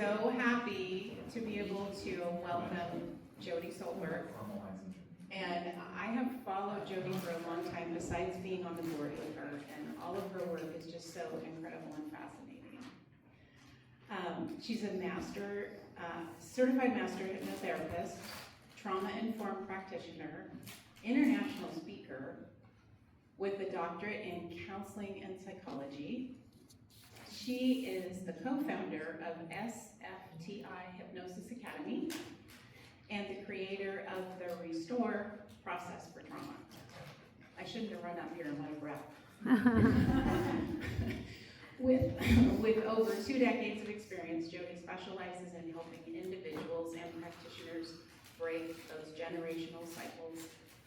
so happy to be able to welcome Jodie Solberg. And I have followed Jodie for a long time, besides being on the board with her, and all of her work is just so incredible and fascinating. She's a certified master hypnotherapist, trauma-informed practitioner, international speaker with a doctorate in counseling and psychology. She is the co-founder of SFTI Hypnosis Academy and the creator of the Restore process for trauma. I shouldn't have run up here and let her breath. With over 2 decades of experience, Jodie specializes in helping individuals and practitioners break those generational cycles,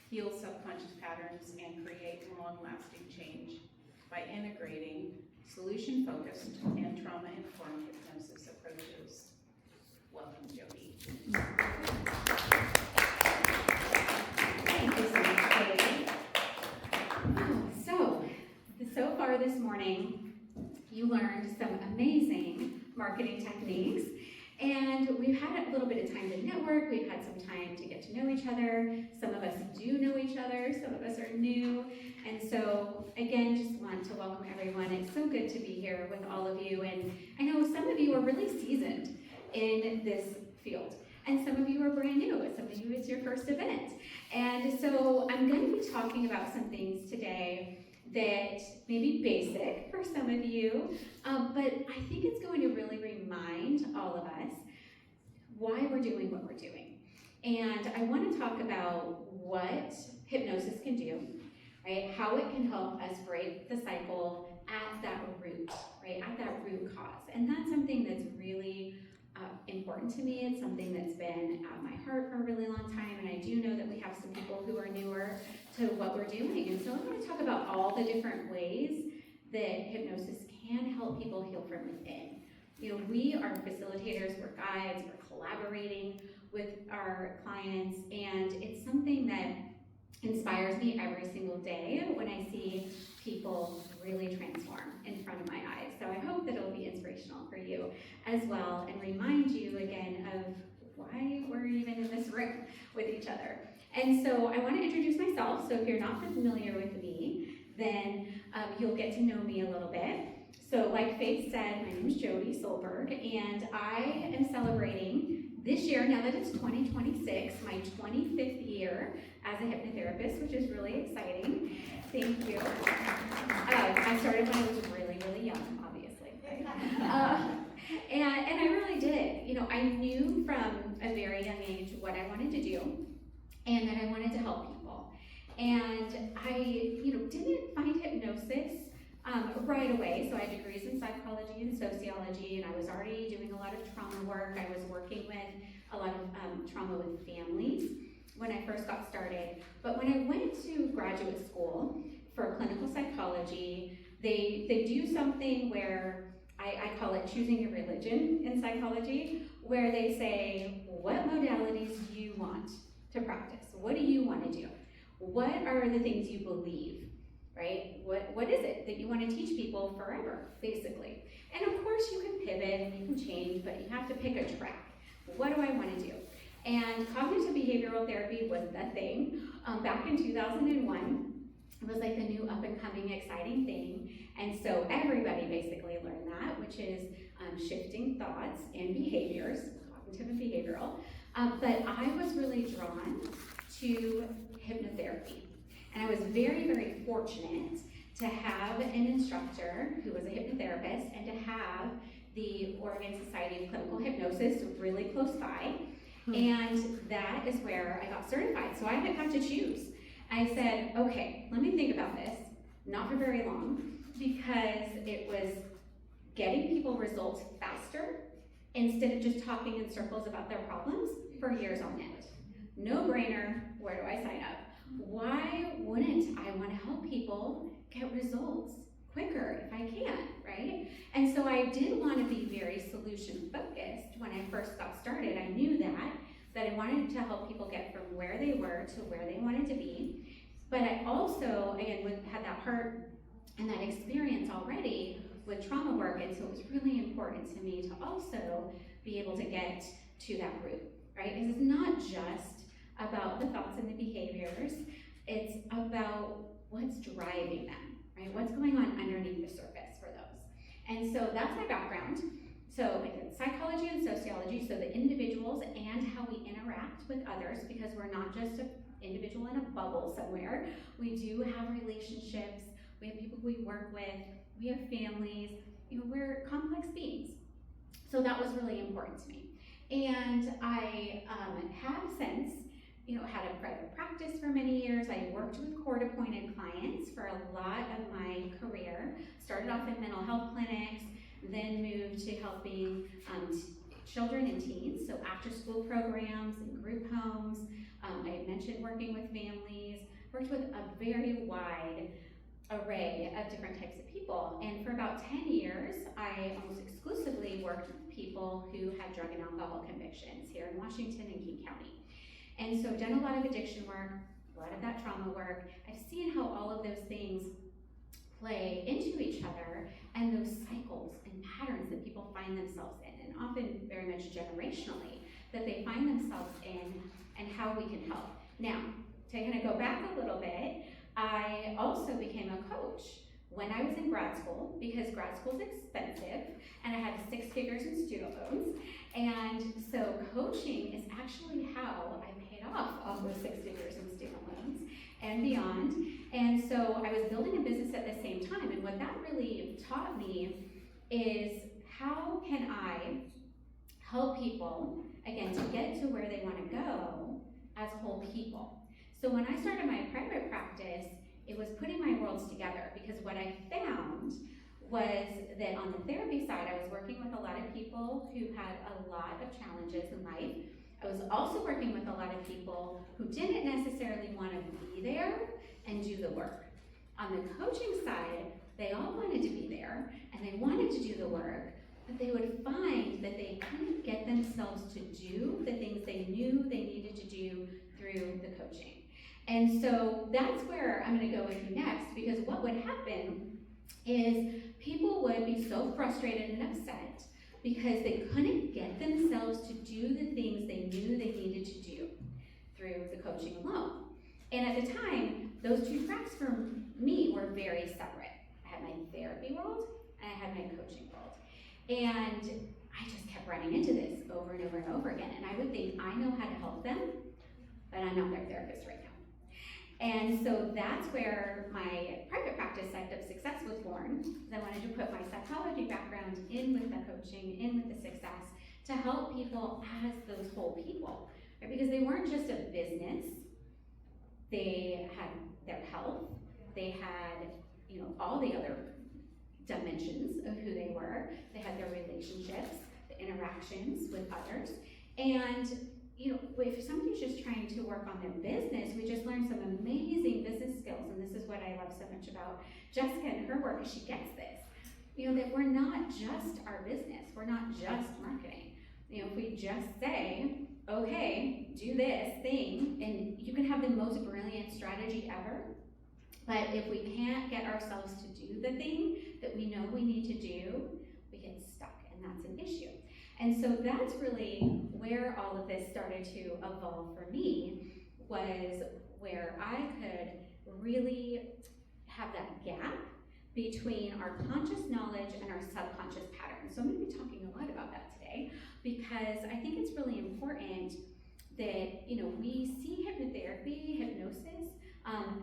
heal subconscious patterns, and create long-lasting change by integrating solution-focused and trauma-informed hypnosis approaches. Welcome, Jodie. Thank you so much, Katie. So far this morning, you learned some amazing marketing techniques, and we've had a little bit of time to network. We've had some time to get to know each other. Some of us do know each other, some of us are new. And so, again, just want to welcome everyone. It's so good to be here with all of you. And I know some of you are really seasoned in this field, and some of you are brand new. Some of you, it's your first event. And so I'm going to be talking about some things today that may be basic for some of you, but I think it's going to really remind all of us why we're doing what we're doing. And I want to talk about what hypnosis can do, right? How it can help us break the cycle at that root, right? At that root cause. And that's something that's really important to me. It's something that's been at my heart for a really long time, and I do know that we have some people who are newer to what we're doing. And so I'm going to talk about all the different ways that hypnosis can help people heal from within. You know, we are facilitators, we're guides, we're collaborating with our clients, and it's something that inspires me every single day when I see people really transform in front of my eyes. So I hope that it'll be inspirational for you as well, and remind you again of why we're even in this room with each other. And so I want to introduce myself. So if you're not familiar with me, then you'll get to know me a little bit. So like Faith said, my name is Jodie Solberg, and I am celebrating this year, now that it's 2026, my 25th year as a hypnotherapist, which is really exciting. Thank you. I started when I was really, really young, obviously. And I really did. You know, I knew from a very young age what I wanted to do, and that I wanted to help people. And I, didn't find hypnosis right away. So I had degrees in psychology and sociology, and I was already doing a lot of trauma work. I was working with a lot of trauma with families when I first got started. But when I went to graduate school for clinical psychology, they do something where I call it choosing your religion in psychology, where they say, what modalities do you want to practice? What do you want to do? What are the things you believe? Right? What is it that you want to teach people forever, basically? And of course you can pivot and you can change, but you have to pick a track. What do I want to do? And cognitive behavioral therapy was the thing. Back in 2001, it was like the new up-and-coming exciting thing. And so everybody basically learned that, which is shifting thoughts and behaviors, cognitive and behavioral. But I was really drawn to hypnotherapy. And I was very, very fortunate to have an instructor who was a hypnotherapist and to have the Oregon Society of Clinical Hypnosis really close by. And that is where I got certified. So I had to choose. I said, okay, let me think about this. Not for very long, because it was getting people results faster instead of just talking in circles about their problems for years on end. No brainer, where do I sign up? Why wouldn't I want to help people get results quicker if I can, right? And so I did want to be very solution focused when I first got started. I knew that I wanted to help people get from where they were to where they wanted to be. But I also, again, had that heart and that experience already with trauma work, and so it was really important to me to also be able to get to that root, right? Because it's not just about the thoughts and the behaviors, it's about what's driving them, right? What's going on underneath the surface for those. And so that's my background. So psychology and sociology, so the individuals and how we interact with others, because we're not just an individual in a bubble somewhere. We do have relationships, we have people we work with, we have families, we're complex beings. So that was really important to me. And I have since, had a private practice for many years. I worked with court-appointed clients for a lot of my career. Started off in mental health clinics, then moved to helping children and teens, so after-school programs and group homes. I mentioned working with families, worked with a very wide array of different types of people. And for about 10 years, I almost exclusively worked with people who had drug and alcohol convictions here in Washington and King County. And so done a lot of addiction work, a lot of that trauma work. I've seen how all of those things play into each other and those cycles and patterns that people find themselves in, and often very much generationally, that they find themselves in and how we can help. Now, to kind of go back a little bit, I also became a coach when I was in grad school, because grad school is expensive and I had 6 figures in student loans. And so coaching is actually how I paid off all those 6 figures in student loans and beyond. And so I was building a business at the same time. And what that really taught me is, how can I help people, again, to get to where they want to go as whole people. So when I started my private practice, it was putting my worlds together, because what I found was that on the therapy side, I was working with a lot of people who had a lot of challenges in life. I was also working with a lot of people who didn't necessarily want to be there and do the work. On the coaching side, they all wanted to be there and they wanted to do the work, but they would find that they couldn't get themselves to do the things they knew they needed to do through the coaching. And so that's where I'm going to go with you next, because what would happen is people would be so frustrated and upset because they couldn't get themselves to do the things they knew they needed to do through the coaching alone. And at the time, those two tracks for me were very separate. I had my therapy world and I had my coaching world. And I just kept running into this over and over and over again. And I would think I know how to help them, but I'm not their therapist right now. And so that's where my private practice side of success was born, because I wanted to put my psychology background in with the coaching, in with the success, to help people as those whole people, right? Because they weren't just a business, they had their health, they had, all the other dimensions of who they were, they had their relationships, the interactions with others, and if somebody's just trying to work on their business, we just learned some amazing business skills, and this is what I love so much about Jessica and her work, is she gets this. That we're not just our business, we're not just marketing. If we just say, okay, do this thing, and you can have the most brilliant strategy ever, but if we can't get ourselves to do the thing that we know we need to do, we get stuck, and that's an issue. And so that's really where all of this started to evolve for me, was where I could really have that gap between our conscious knowledge and our subconscious patterns. So I'm going to be talking a lot about that today, because I think it's really important that, we see hypnotherapy, hypnosis,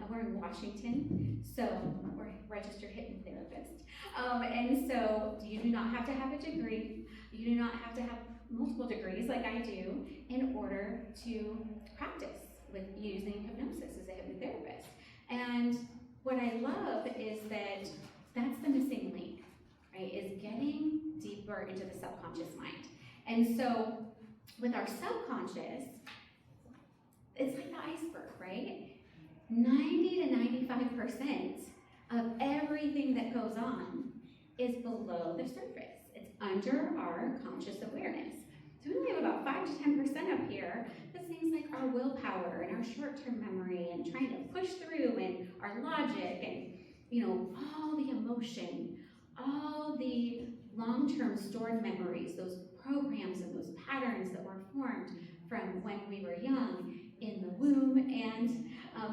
we're in Washington, so we're registered hypnotherapists. And so you do not have to have a degree. You do not have to have multiple degrees like I do in order to practice with using hypnosis as a hypnotherapist. And what I love is that that's the missing link, right? Is getting deeper into the subconscious mind. And so with our subconscious, it's like the iceberg, right? 90 to 95% of everything that goes on is below the surface. It's under our conscious awareness. So we only have about 5 to 10% up here. That's things like our willpower and our short-term memory and trying to push through, and our logic, and all the emotion all the long-term stored memories, those programs and those patterns that were formed from when we were young, in the womb and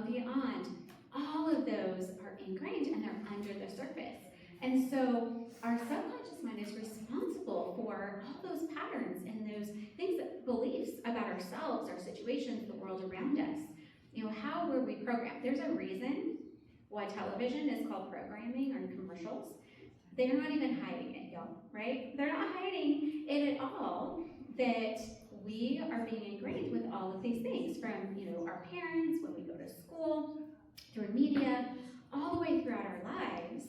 beyond, all of those are ingrained and they're under the surface. And so our subconscious mind is responsible for all those patterns and those things, that beliefs about ourselves, our situations, the world around us. You know, how were we programmed? There's a reason why television is called programming or commercials. They're not even hiding it, y'all, right? They're not hiding it at all, that we are being ingrained with all of these things from, you know, our parents, when we go to school, through media, all the way throughout our lives.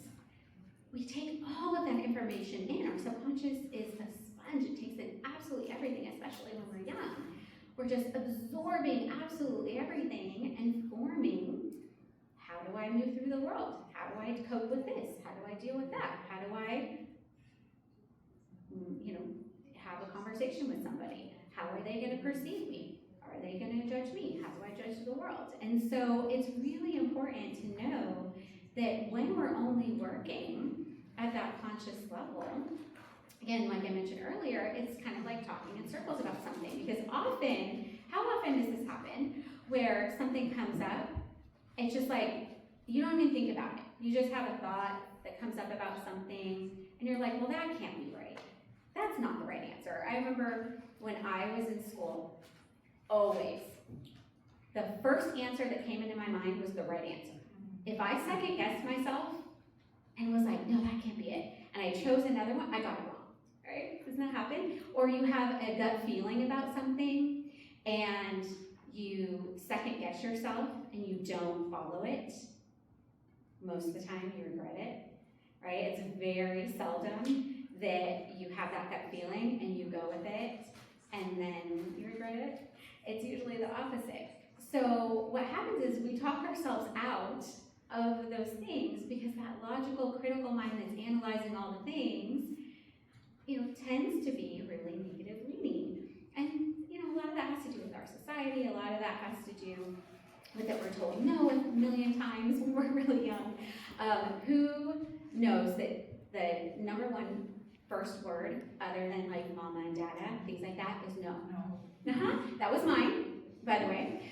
We take all of that information in. Our subconscious is a sponge. It takes in absolutely everything, especially when we're young. We're just absorbing absolutely everything and forming, how do I move through the world? How do I cope with this? How do I deal with that? How do I, you know, have a conversation with somebody? How are they going to perceive me? Are they going to judge me? How do I judge the world? And so it's really important to know that when we're only working at that conscious level, again, like I mentioned earlier, it's kind of like talking in circles about something, because often, how often does this happen, where something comes up, it's just like, you don't even think about it. You just have a thought that comes up about something, and you're like, well, that can't be right. That's not the right answer. I remember when I was in school, always, the first answer that came into my mind was the right answer. If I second guessed myself and was like, no, that can't be it, and I chose another one, I got it wrong, right? Doesn't that happen? Or you have a gut feeling about something and you second guess yourself and you don't follow it. Most of the time you regret it, right? It's very seldom that you have that gut feeling and you go with it and then you regret it. It's usually the opposite. So what happens is we talk ourselves out of those things because that logical, critical mind that's analyzing all the things, you know, tends to be really negative leaning. And, you know, a lot of that has to do with our society. A lot of that has to do with that we're told no a million times when we're really young. Who knows that the number one first word, other than like mama and dada, things like that, is no? No. That was mine, by the way.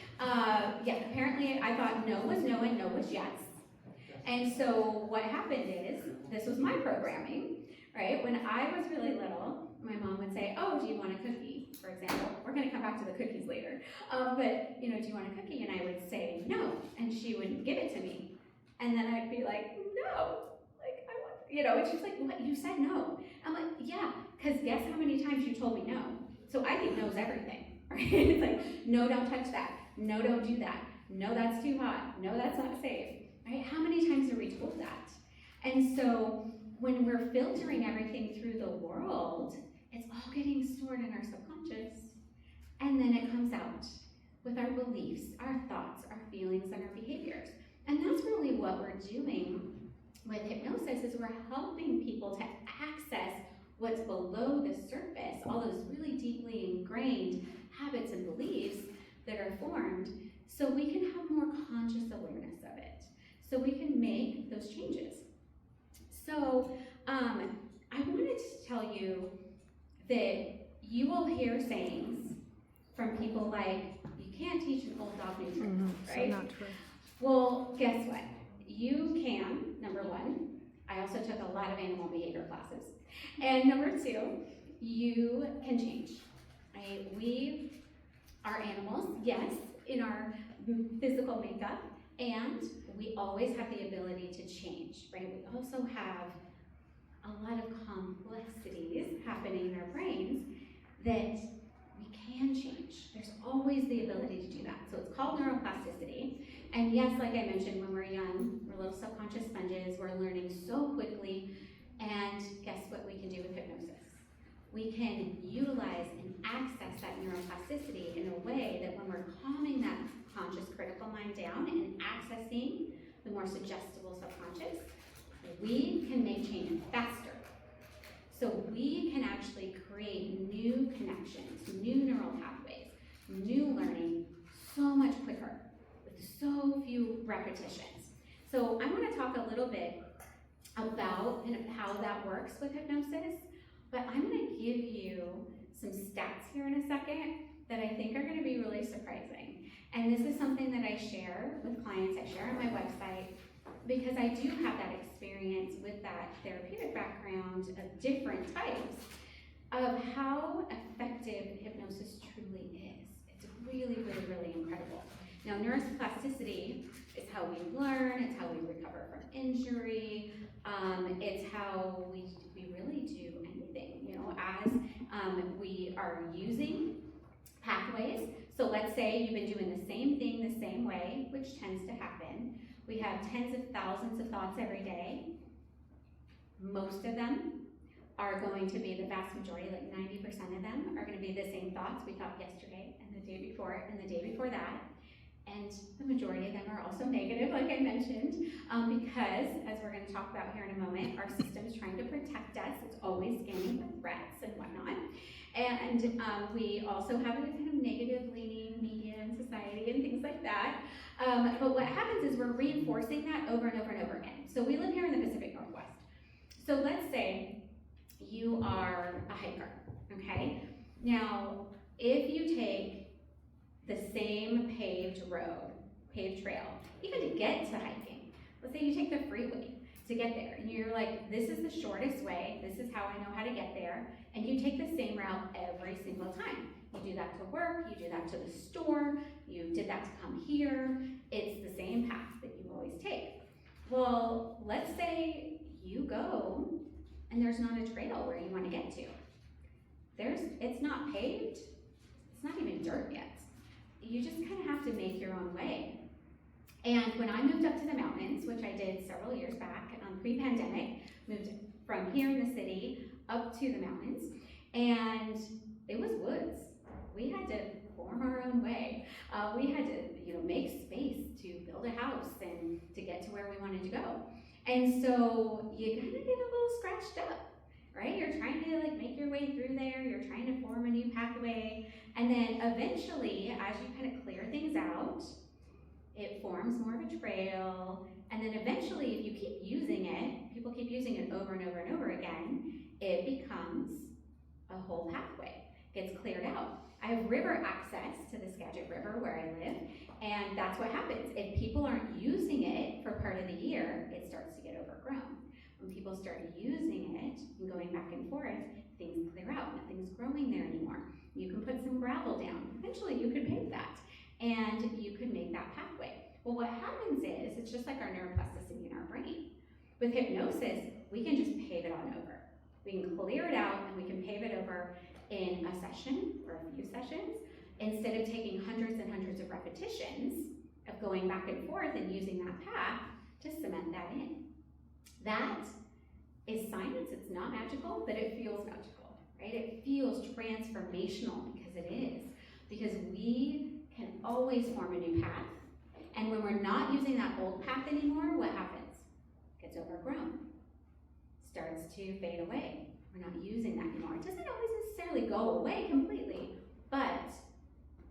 Yeah, apparently I thought no was no and no was yes. And so what happened is, this was my programming, right? When I was really little, my mom would say, oh, do you want a cookie, for example? We're gonna come back to the cookies later. But, you know, do you want a cookie? And I would say no, and she wouldn't give it to me. And then I'd be like, no, like I want, you know, and she's like, what, you said no. I'm like, yeah, because guess how many times you told me no? So I think no's everything, right? It's like, no, don't touch that. No, don't do that. No, that's too hot. No, that's not safe, right? How many times are we told that? And so when we're filtering everything through the world, it's all getting stored in our subconscious. And then it comes out with our beliefs, our thoughts, our feelings, and our behaviors. And that's really what we're doing with hypnosis, is we're helping people to access what's below the surface, all those really deeply ingrained habits and beliefs that are formed, so we can have more conscious awareness of it, so we can make those changes. So I wanted to tell you that you will hear sayings from people like, you can't teach an old dog new tricks, right? So not true. Well, guess what? You can, number one. I also took a lot of animal behavior classes. And number two, you can change, right? We are animals, yes, in our physical makeup, and we always have the ability to change, right? We also have a lot of complexities happening in our brains that we can change. There's always the ability to do that. So it's called neuroplasticity. And yes, like I mentioned, when we're young, we're little subconscious sponges, we're learning so quickly, and guess what we can do with hypnosis? We can utilize and access that neuroplasticity in a way that when we're calming that conscious critical mind down and accessing the more suggestible subconscious, we can make change faster. So we can actually create new connections, new neural pathways, new learning so much quicker with so few repetitions. So I want to talk a little bit about kind of how that works with hypnosis, but I'm gonna give you some stats here in a second that I think are gonna be really surprising. And this is something that I share with clients, I share on my website, because I do have that experience with that therapeutic background of different types of how effective hypnosis truly is. It's really, really, really incredible. Now, neuroplasticity is how we learn, it's how we recover from injury, it's how we really do anything, you know, as we are using pathways. So let's say you've been doing the same thing the same way, which tends to happen. We have tens of thousands of thoughts every day. Most of them are going to be, the vast majority, like 90% of them, are going to be the same thoughts we thought yesterday and the day before and the day before that. And the majority of them are also negative, like I mentioned, because, as we're going to talk about here in a moment, our system is trying to protect us. It's always scanning for threats and whatnot. And we also have a kind of negative leaning media and society and things like that. But what happens is we're reinforcing that over and over and over again. So we live here in the Pacific Northwest. So let's say you are a hiker, okay? Now, if you take the same paved road, paved trail, even to get to hiking, let's say you take the freeway to get there, and you're like, this is the shortest way, this is how I know how to get there, and you take the same route every single time. You do that to work, you do that to the store, you did that to come here, it's the same path that you always take. Well, let's say you go and there's not a trail where you want to get to. It's not paved, it's not even dirt yet. You just kind of have to make your own way. And when I moved up to the mountains, which I did several years back, pre-pandemic, moved from here in the city up to the mountains, and it was woods. We had to form our own way. We had to, you know, make space to build a house and to get to where we wanted to go. And so you kind of get a little scratched up, right? You're trying to like make your way through there. You're trying to form a new pathway. And then eventually, as you kind of clear things out, it forms more of a trail. And then eventually, if you keep using it, people keep using it over and over and over again, it becomes a whole pathway, gets cleared out. I have river access to the Skagit River where I live, and that's what happens. If people aren't using it for part of the year, it starts to get overgrown. When people start using it and going back and forth, things clear out, nothing's growing there anymore. You can put some gravel down. Eventually you could pave that, and you could make that pathway. Well, what happens is, it's just like our neuroplasticity in our brain. With hypnosis, we can just pave it on over. We can clear it out and we can pave it over in a session or a few sessions, instead of taking hundreds and hundreds of repetitions of going back and forth and using that path to cement that in. That is science. It's not magical, but it feels magical, right? It feels transformational because it is. Because we can always form a new path. And when we're not using that old path anymore, what happens? It gets overgrown, starts to fade away. We're not using that anymore. It doesn't always necessarily go away completely, but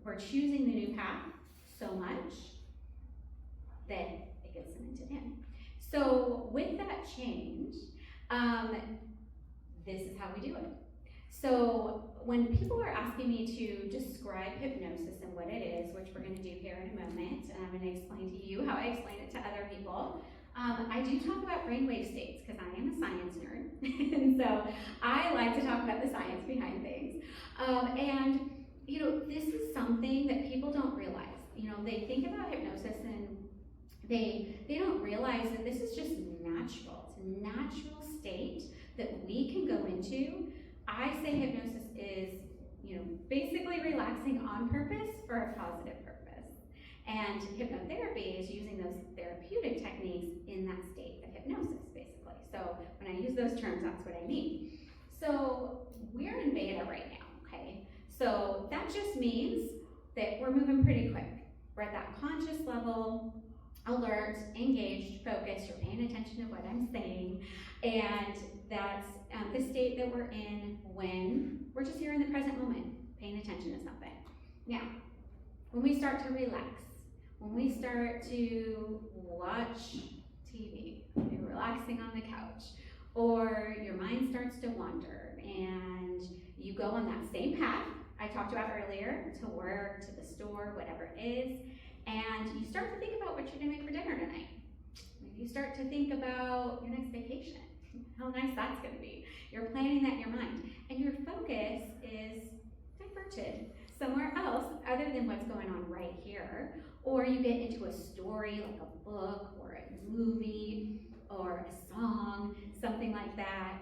we're choosing the new path so much that it gets cemented in. So with that change, this is how we do it. So when people are asking me to describe hypnosis and what it is, which we're going to do here in a moment, and I'm going to explain to you how I explain it to other people, I do talk about brainwave states because I am a science nerd, and so I like to talk about the science behind things. And you know, this is something that people don't realize. You know, they think about hypnosis and they don't realize that this is just natural. It's a natural state that we can go into. I say hypnosis is, you know, basically relaxing on purpose for a positive purpose. And hypnotherapy is using those therapeutic techniques in that state of hypnosis, basically. So when I use those terms, that's what I mean. So we're in beta right now, okay? So that just means that we're moving pretty quick. We're at that conscious level, alert, engaged, focused, you're paying attention to what I'm saying, and that's the state that we're in when we're just here in the present moment, paying attention to something. Now, when we start to relax, when we start to watch TV, you're relaxing on the couch, or your mind starts to wander and you go on that same path I talked about earlier, to work, to the store, whatever it is, and you start to think about what you're gonna make for dinner tonight. Maybe you start to think about your next vacation, how nice that's gonna be. You're planning that in your mind, and your focus is diverted somewhere else other than what's going on right here. Or you get into a story like a book or a movie or a song, something like that.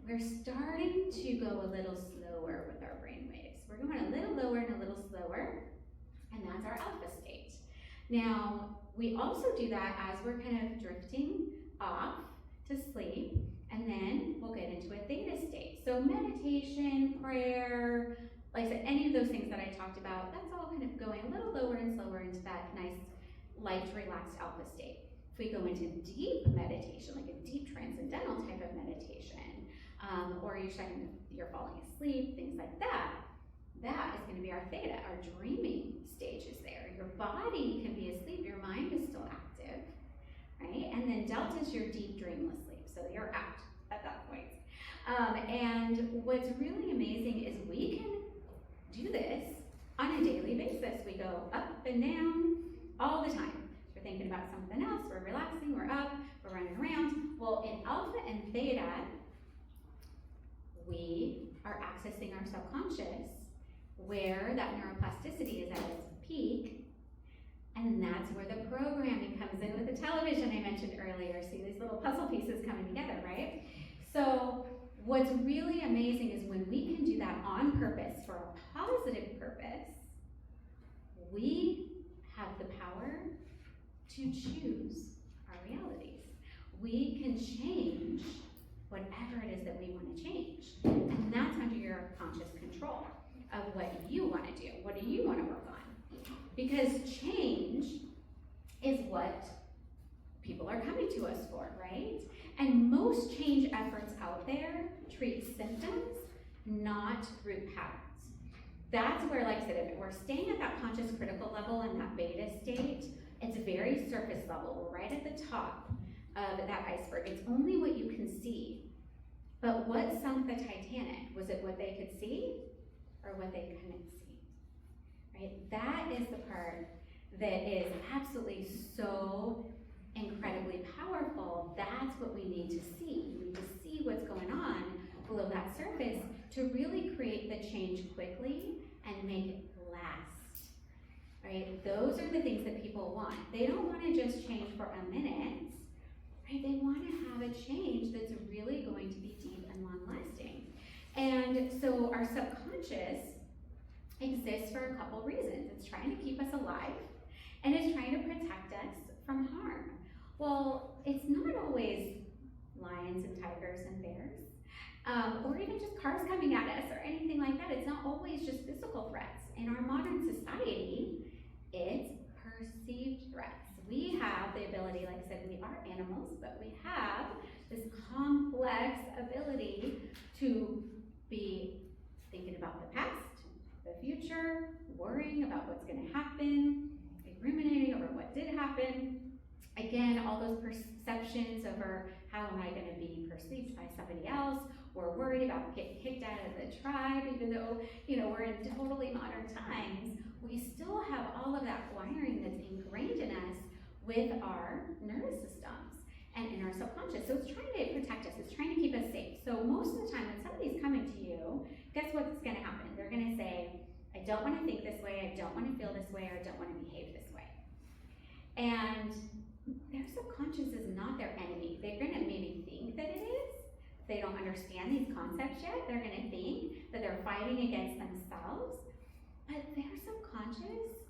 We're starting to go a little slower with our brain waves. We're going a little lower and a little slower, and that's our alpha state. Now, we also do that as we're kind of drifting off to sleep, and then we'll get into a theta state. So meditation, prayer, like I said, any of those things that I talked about, that's all kind of going a little lower and slower into that nice, light, relaxed alpha state. If we go into deep meditation, like a deep transcendental type of meditation, or you're falling asleep, things like that, that is going to be our theta, our dreaming stage is there. Your body can be asleep, your mind is still active, right? And then delta is your deep dreamless sleep, so you're out at that point. And what's really amazing is we can do this on a daily basis. We go up and down all the time. We're thinking about something else, we're relaxing, we're up, we're running around. Well, in alpha and theta, we are accessing our subconscious where that neuroplasticity is at its peak, and that's where the programming comes in with the television I mentioned earlier. See these little puzzle pieces coming together, right? So what's really amazing is when we can do that on purpose for a positive purpose, we have the power to choose our realities. We can change whatever it is that we want to change. And that's under your conscious control of what you want to do. What do you want to work on? Because change is what people are coming to us for, right? And most change efforts out there treat symptoms, not root patterns. That's where, like I said, if we're staying at that conscious critical level in that beta state, it's very surface level. We're right at the top of that iceberg. It's only what you can see. But what sunk the Titanic? Was it what they could see or what they couldn't see? Right? That is the part that is absolutely so incredibly powerful. That's what we need to see. We need to see what's going on below that surface to really create the change quickly and make it last. Right? Those are the things that people want. They don't want to just change for a minute. Right? They want to have a change that's really going to be deep and long lasting. And so our subconscious exists for a couple reasons. It's trying to keep us alive, and it's trying to protect us from harm. Well, it's not always lions and tigers and bears, or even just cars coming at us or anything like that. It's not always just physical threats. In our modern society, it's perceived threats. We have the ability, like I said, we are animals, but we have this complex ability to be thinking about the past, the future, worrying about what's going to happen, ruminating over what did happen. Again, all those perceptions over how am I going to be perceived by somebody else. We're worried about getting kicked out of the tribe, even though, we're in totally modern times. We still have all of that wiring that's ingrained in us with our nervous systems and in our subconscious. So it's trying to protect us. It's trying to keep us safe. So most of the time when somebody's coming to you, guess what's going to happen? They're going to say, I don't want to think this way, I don't want to feel this way, or I don't want to behave this way. And their subconscious is not their enemy. They're going to maybe think that it is. They don't understand these concepts yet. They're going to think that they're fighting against themselves. But their subconscious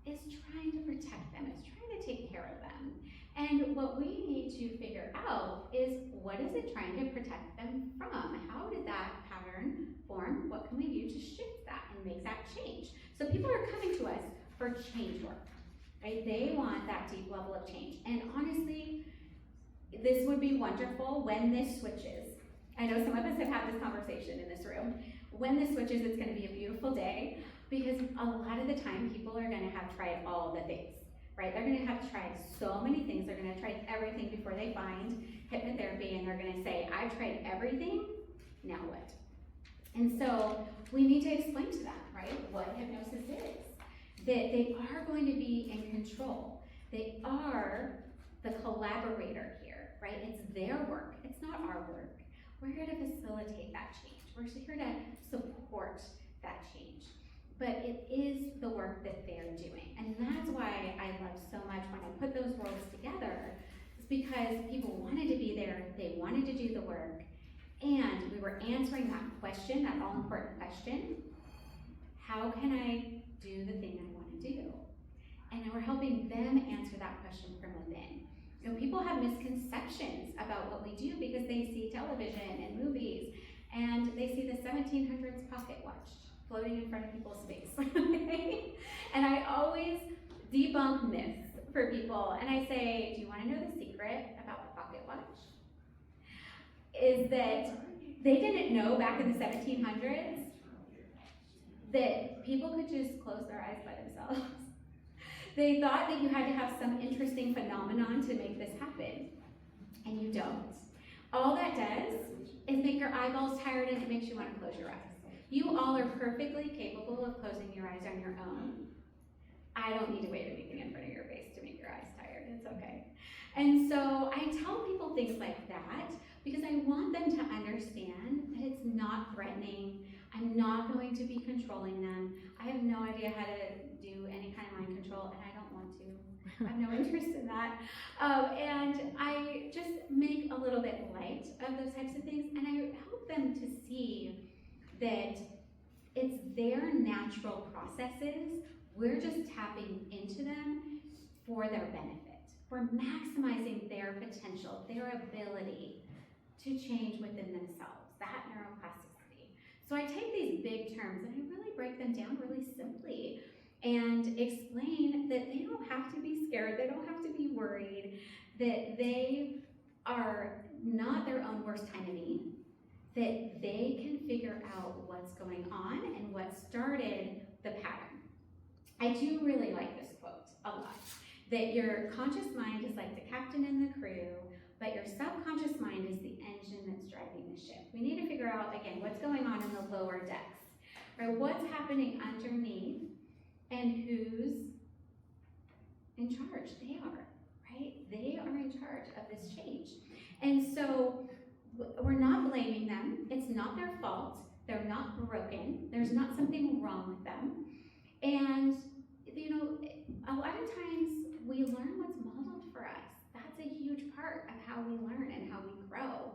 is trying to protect them. It's trying to take care of them. And what we need to figure out is, what is it trying to protect them from? How did that pattern form? What can we do to shift that and make that change? So people are coming to us for change work. Right? They want that deep level of change. And honestly, this would be wonderful when this switches. I know some of us have had this conversation in this room. When this switches, it's going to be a beautiful day, because a lot of the time people are going to have tried all the things. right? They're gonna have tried so many things, they're gonna try everything before they find hypnotherapy, and they're gonna say, I've tried everything, now what? And so we need to explain to them, right, what hypnosis is. That they are going to be in control. They are the collaborator here, right? It's their work, it's not our work. We're here to facilitate that change. We're here to support that change. But it is the work that they're doing. And that's why I love so much when I put those worlds together, is because people wanted to be there, they wanted to do the work, and we were answering that question, that all-important question, how can I do the thing I want to do? And we're helping them answer that question from within. You know, people have misconceptions about what we do because they see television and movies, and they see the 1700s pocket watch floating in front of people's face. And I always debunk myths for people, and I say, do you want to know the secret about the pocket watch? Is that they didn't know back in the 1700s that people could just close their eyes by themselves. They thought that you had to have some interesting phenomenon to make this happen, and you don't. All that does is make your eyeballs tired, and it makes you want to close your eyes. You all are perfectly capable of closing your eyes on your own. I don't need to wave anything in front of your face to make your eyes tired, it's okay. And so I tell people things like that because I want them to understand that it's not threatening. I'm not going to be controlling them. I have no idea how to do any kind of mind control, and I don't want to. I have no interest in that. And I just make a little bit light of those types of things, and I help them to see that it's their natural processes. We're just tapping into them for their benefit. We're maximizing their potential, their ability to change within themselves, that neuroplasticity. So I take these big terms and I really break them down really simply and explain that they don't have to be scared, they don't have to be worried, that they are not their own worst enemy, that they can figure out what's going on and what started the pattern. I do really like this quote a lot, that your conscious mind is like the captain and the crew, but your subconscious mind is the engine that's driving the ship. We need to figure out, again, what's going on in the lower decks, right? What's happening underneath and who's in charge? They are, right? They are in charge of this change. And so we're not blaming them. It's not their fault. They're not broken. There's not something wrong with them. And, you know, a lot of times we learn what's modeled for us. That's a huge part of how we learn and how we grow.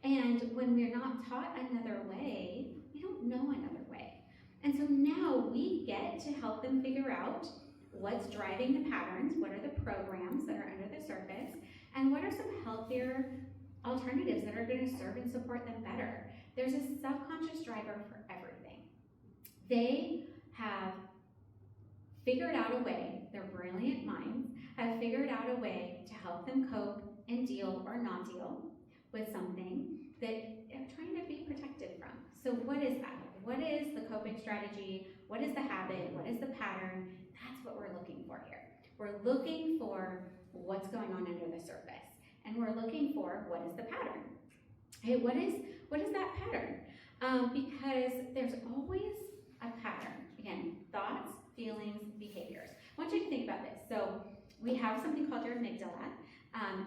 And when we're not taught another way, we don't know another way. And so now we get to help them figure out what's driving the patterns, what are the programs that are under the surface, and what are some healthier alternatives that are going to serve and support them better. There's a subconscious driver for everything. They have figured out a way, their brilliant minds have figured out a way to help them cope and deal or not deal with something that they're trying to be protected from. So what is that? What is the coping strategy? What is the habit? What is the pattern? That's what we're looking for here. We're looking for what's going on under the surface. And we're looking for what is the pattern. Hey, what is that pattern? Because there's always a pattern. Again, thoughts, feelings, behaviors. I want you to think about this. So we have something called your amygdala.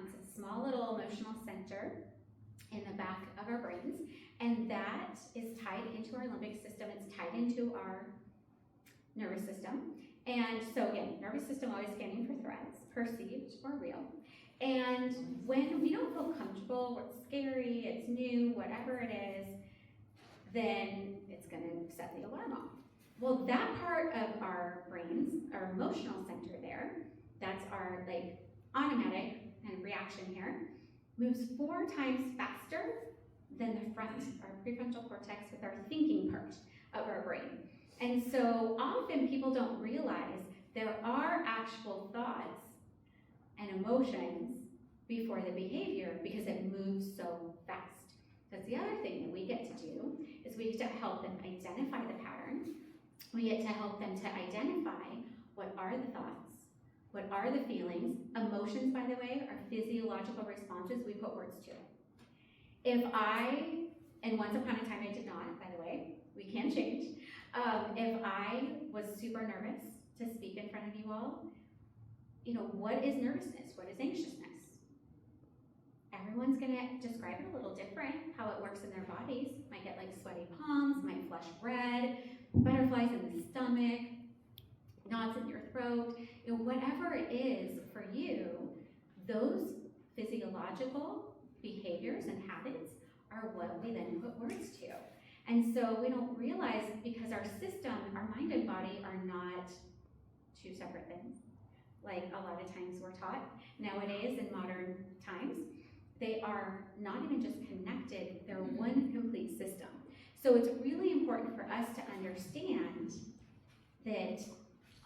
It's a small little emotional center in the back of our brains, and that is tied into our limbic system. It's tied into our nervous system. And so again, nervous system always scanning for threats, perceived or real. And when we don't feel comfortable, or it's scary, it's new, whatever it is, then it's going to set the alarm off. Well, that part of our brains, our emotional center there, that's our like automatic and reaction here, moves 4 times faster than the front, our prefrontal cortex, with our thinking part of our brain. And so often people don't realize there are actual thoughts and emotions before the behavior because it moves so fast. That's the other thing that we get to do, is we get to help them identify the pattern. We get to help them to identify what are the thoughts, What are the feelings? Emotions, by the way, are physiological responses we put words to. If I, and once upon a time I did not, by the way, we can change. If I was super nervous to speak in front of you all, what is nervousness? What is anxiousness? Everyone's gonna describe it a little different, how it works in their bodies. Might get like sweaty palms, might flush red, butterflies in the stomach, knots in your throat, whatever it is for you, those physiological behaviors and habits are what we then put words to. And so we don't realize, because our system, our mind and body are not two separate things, like a lot of times we're taught nowadays in modern times. They are not even just connected, they're one complete system. So it's really important for us to understand that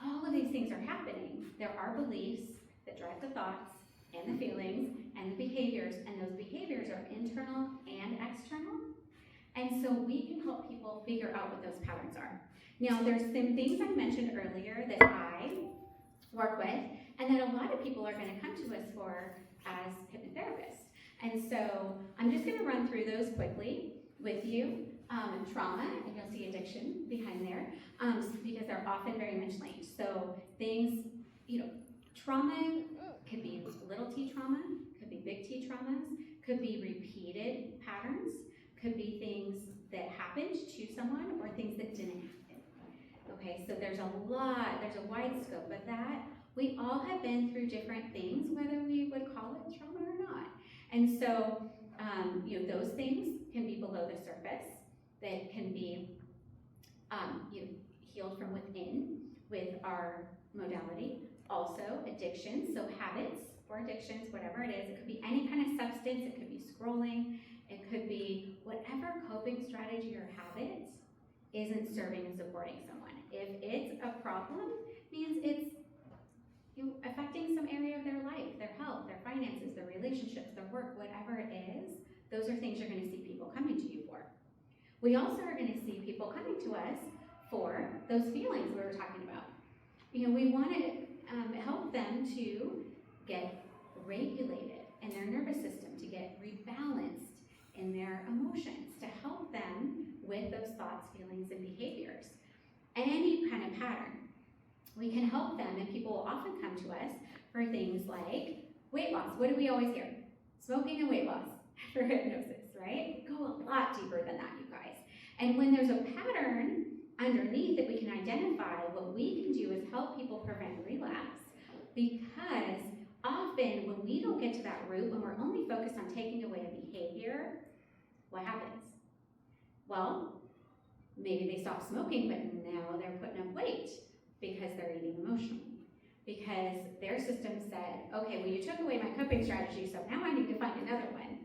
all of these things are happening. There are beliefs that drive the thoughts and the feelings and the behaviors, and those behaviors are internal and external. And so we can help people figure out what those patterns are. Now, there's some things I mentioned earlier that I work with, and that a lot of people are going to come to us for as hypnotherapists. And so I'm just going to run through those quickly with you. Trauma, and you'll see addiction behind there, because they're often very much linked. So things, trauma could be little t trauma, could be big T traumas, could be repeated patterns, could be things that happened to someone or things that didn't happen. Okay, so there's a wide scope of that. We all have been through different things, whether we would call it trauma or not. And so, those things can be below the surface, that can be healed from within with our modality. Also, addictions, so habits or addictions, whatever it is. It could be any kind of substance, it could be scrolling, it could be whatever coping strategy or habit isn't serving and supporting someone. If it's a problem, means it's affecting some area of their life, their health, their finances, their relationships, their work, whatever it is, those are things you're going to see people coming to you for. We also are going to see people coming to us for those feelings we were talking about. We want to help them to get regulated in their nervous system, to get rebalanced in their emotions, to help them with those thoughts, feelings, and behaviors. Any kind of pattern. We can help them, and people will often come to us for things like weight loss. What do we always hear? Smoking and weight loss for hypnosis, right? Go a lot deeper than that, you guys. And when there's a pattern underneath that we can identify, what we can do is help people prevent relapse, because often when we don't get to that root, when we're only focused on taking away a behavior, what happens? Well, maybe they stop smoking, but now they're putting up weight because they're eating emotionally. Because their system said, okay, well, you took away my coping strategy, so now I need to find another one.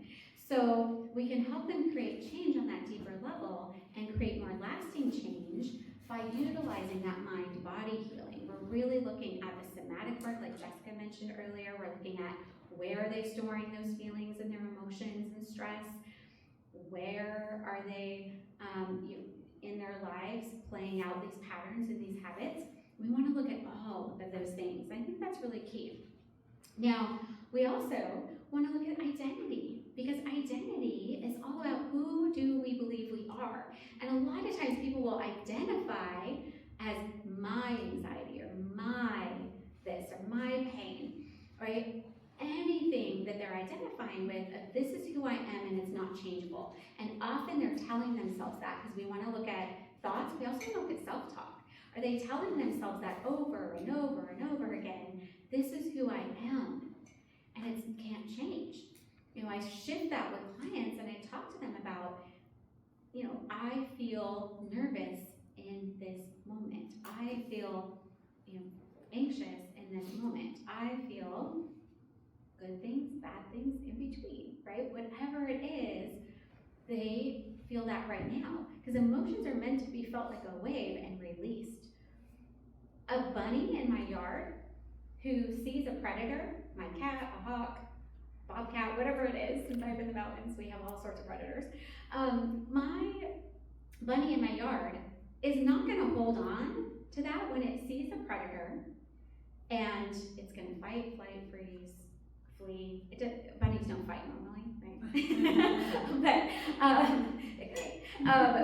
So we can help them create change on that deeper level and create more lasting change by utilizing that mind-body healing. We're really looking at the somatic work, like Jessica mentioned earlier. We're looking at where are they storing those feelings and their emotions and stress? Where are they in their lives playing out these patterns and these habits? We want to look at all of those things. I think that's really key. Now, we also want to look at identity, because identity is all about who do we believe we are. And a lot of times people will identify as my anxiety or my this or my pain, right? Anything that they're identifying with, this is who I am and it's not changeable. And often they're telling themselves that, because we want to look at thoughts. We also look at self-talk. Are they telling themselves that over and over and over again? This is who I am, and it can't change. I shift that with clients, and I talk to them about, I feel nervous in this moment. I feel, anxious in this moment. I feel good things, bad things, in between, right? Whatever it is, they feel that right now, because emotions are meant to be felt like a wave and released. A bunny in my yard who sees a predator, my cat, a hawk, bobcat, whatever it is, since I'm in the mountains, we have all sorts of predators. My bunny in my yard is not going to hold on to that when it sees a predator And it's gonna fight, flight, freeze, flee. Bunnies don't fight normally, right?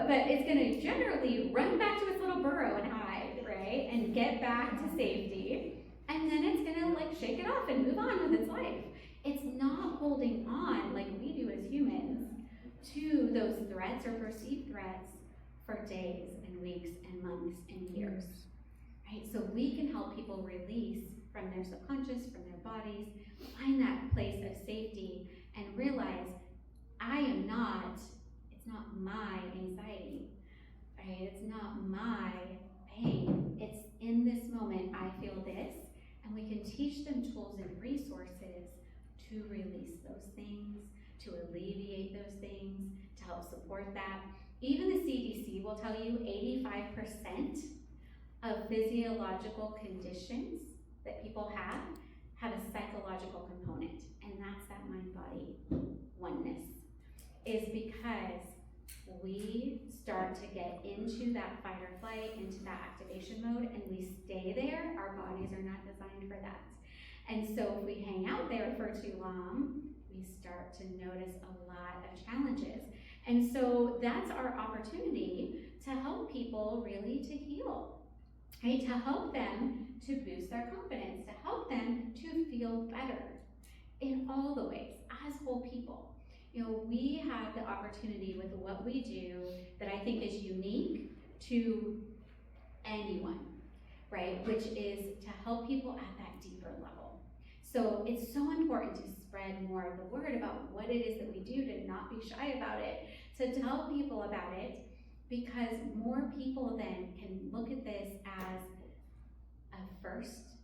But it's gonna generally run back to its little burrow and hide, right? And get back to safety. And then it's gonna like shake it off and move on with its life. It's not holding on like we do as humans to those threats or perceived threats for days and weeks and months and years, right? So we can help people release from their subconscious, from their bodies, find that place of safety and realize it's not my anxiety, right? It's not my pain. It's in this moment I feel this, and we can teach them tools and resources to release those things, to alleviate those things, to help support that. Even the CDC will tell you 85% of physiological conditions that people have a psychological component, and that's that mind-body oneness. Is because we start to get into that fight or flight, into that activation mode, and we stay there. Our bodies are not designed for that. And so if we hang out there for too long, we start to notice a lot of challenges. And so that's our opportunity to help people really to heal, right? To help them to boost their confidence, to help them to feel better in all the ways as whole people. You know, we have the opportunity with what we do that I think is unique to anyone, right? Which is to help people at that deeper level. So it's so important to spread more of the word about what it is that we do, to not be shy about it, to tell people about it, because more people then can look at this as a first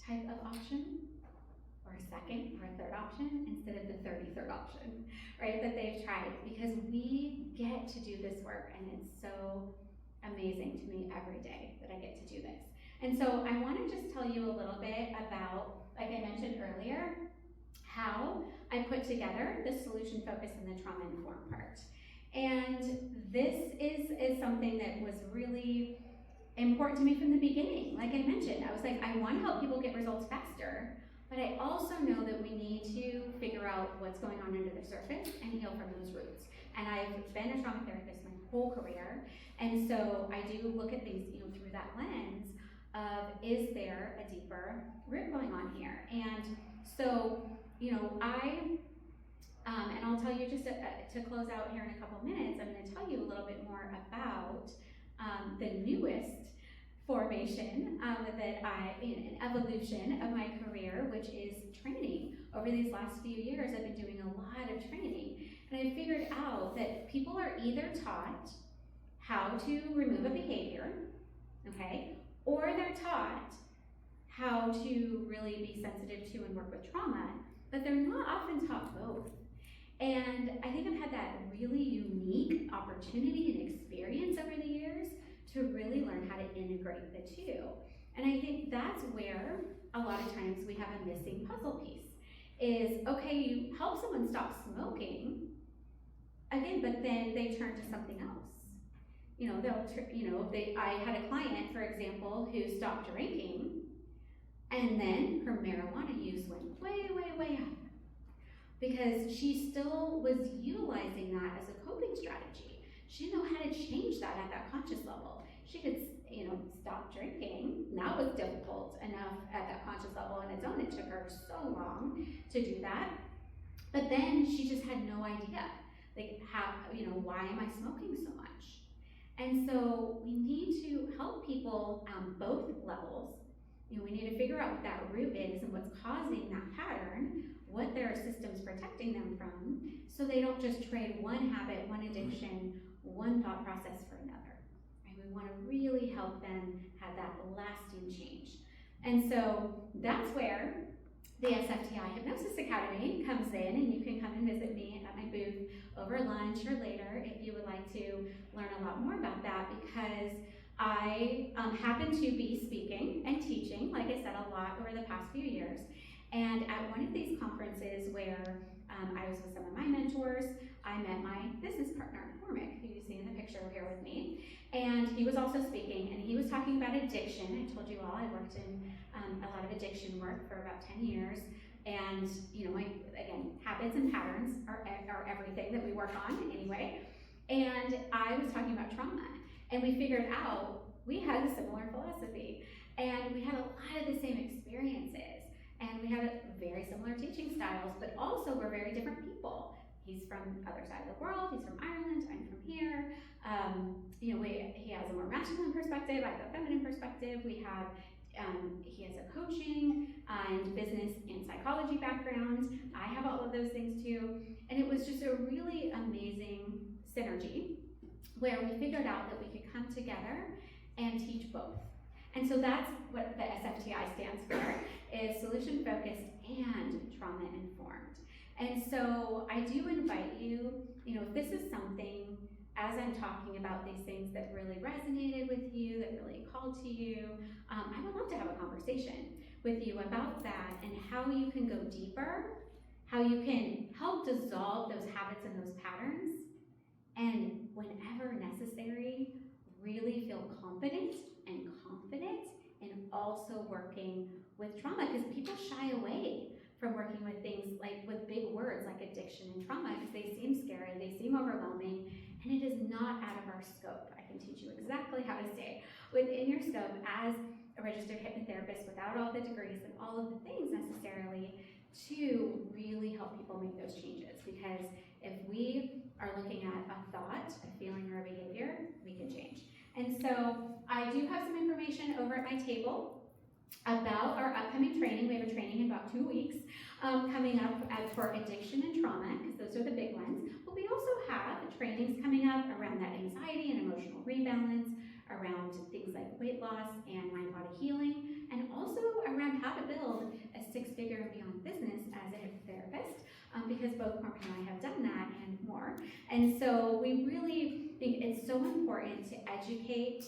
type of option, or a second or a third option, instead of the 33rd option, right, that they've tried, because we get to do this work, and it's so amazing to me every day that I get to do this. And so I want to just tell you a little bit about, like I mentioned earlier, how I put together the solution focus and the trauma informed part. And this is something that was really important to me from the beginning. Like I mentioned, I was like, I want to help people get results faster, but I also know that we need to figure out what's going on under the surface and heal from those roots. And I've been a trauma therapist my whole career, and so I do look at things, through that lens of, is there a deeper root going on here? And so, and I'll tell you just to close out here in a couple minutes, I'm going to tell you a little bit more about the newest formation an evolution of my career, which is training. Over these last few years, I've been doing a lot of training, and I figured out that people are either taught how to remove a behavior, okay, or they're taught how to really be sensitive to and work with trauma, but they're not often taught both. And I think I've had that really unique opportunity and experience over the years to really learn how to integrate the two. And I think that's where a lot of times we have a missing puzzle piece is, okay, you help someone stop smoking, again, but then they turn to something else. I had a client, for example, who stopped drinking, and then her marijuana use went way, way, way up, because she still was utilizing that as a coping strategy. She didn't know how to change that at that conscious level. She could, stop drinking. That was difficult enough at that conscious level on its own. It took her so long to do that. But then she just had no idea, why am I smoking so much? And so we need to help people on both levels. We need to figure out what that root is and what's causing that pattern, what their system's protecting them from, so they don't just trade one habit, one addiction, one thought process for another. Right? We want to really help them have that lasting change. And so that's where the SFTI Hypnosis Academy comes in, and you can come and visit me at my booth over lunch or later if you would like to learn a lot more about that, because I happen to be speaking and teaching, like I said, a lot over the past few years. And at one of these conferences where I was with some of my mentors. I met my business partner, Cormac, who you see in the picture here with me. And he was also speaking, and he was talking about addiction. I told you all I worked in a lot of addiction work for about 10 years. And, you know, again, habits and patterns are everything that we work on anyway. And I was talking about trauma, and we figured out we had a similar philosophy, and we had a lot of the same experiences, and we had very similar teaching styles, but also we're very different people. He's from the other side of the world, he's from Ireland, I'm from here. You know, he has a more masculine perspective, I have a feminine perspective. We have he has a coaching and business and psychology background. I have all of those things too. And it was just a really amazing synergy where we figured out that we could come together and teach both. And so that's what the SFTI stands for, is solution focused and trauma informed. And so I do invite you, you know, if this is something, as I'm talking about these things that really resonated with you, that really called to you, I would love to have a conversation with you about that and how you can go deeper, how you can help dissolve those habits and those patterns, and whenever necessary, really feel confident and confident in also working with trauma, because people shy away from working with things like with big words like addiction and trauma because they seem scary, they seem overwhelming, and it is not out of our scope. I can teach you exactly how to stay within your scope as a registered hypnotherapist without all the degrees and all of the things necessarily to really help people make those changes. Because if we are looking at a thought, a feeling, or a behavior, we can change. And so I do have some information over at my table about our upcoming training. We have a training in about 2 weeks coming up for addiction and trauma, because those are the big ones. But we also have trainings coming up around that anxiety and emotional rebalance, around things like weight loss and mind-body healing, and also around how to build a six-figure and beyond business as a hypnotherapist, because both Cormac and I have done that and more. And so we really think it's so important to educate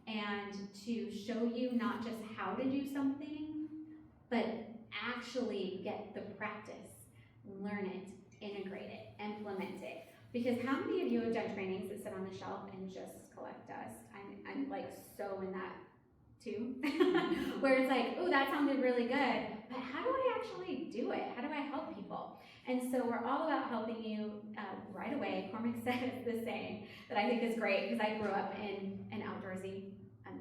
and to show you not just how to do something, but actually get the practice, learn it, integrate it, implement it. Because how many of you have done trainings that sit on the shelf and just collect dust? I'm like so in that too, where it's like, oh, that sounded really good, but how do I actually do it? How do I help people? And so we're all about helping you right away. Cormac says the saying that I think is great, because I grew up in an outdoorsy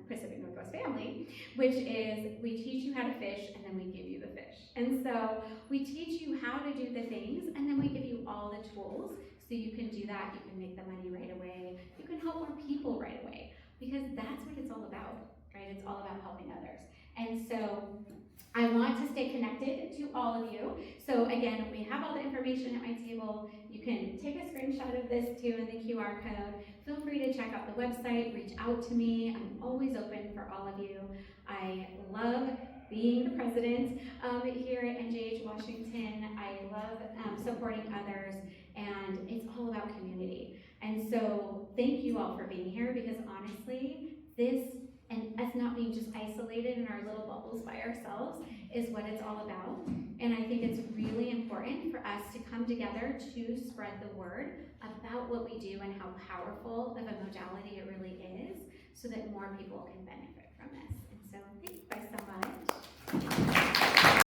Pacific Northwest family, which is we teach you how to fish and then we give you the fish. And so we teach you how to do the things and then we give you all the tools so you can do that, you can make the money right away, you can help more people right away, because that's what it's all about, right? It's all about helping others. And so I want to stay connected to all of you. So again, we have all the information at my table. You can take a screenshot of this too in the QR code. Feel free to check out the website, reach out to me. I'm always open for all of you. I love being the president here at NJH Washington. I love supporting others, and it's all about community. And so thank you all for being here, because honestly, this and us not being just isolated in our little bubbles by ourselves is what it's all about. And I think it's really important for us to come together to spread the word about what we do and how powerful of a modality it really is, so that more people can benefit from this. And so thank you guys so much.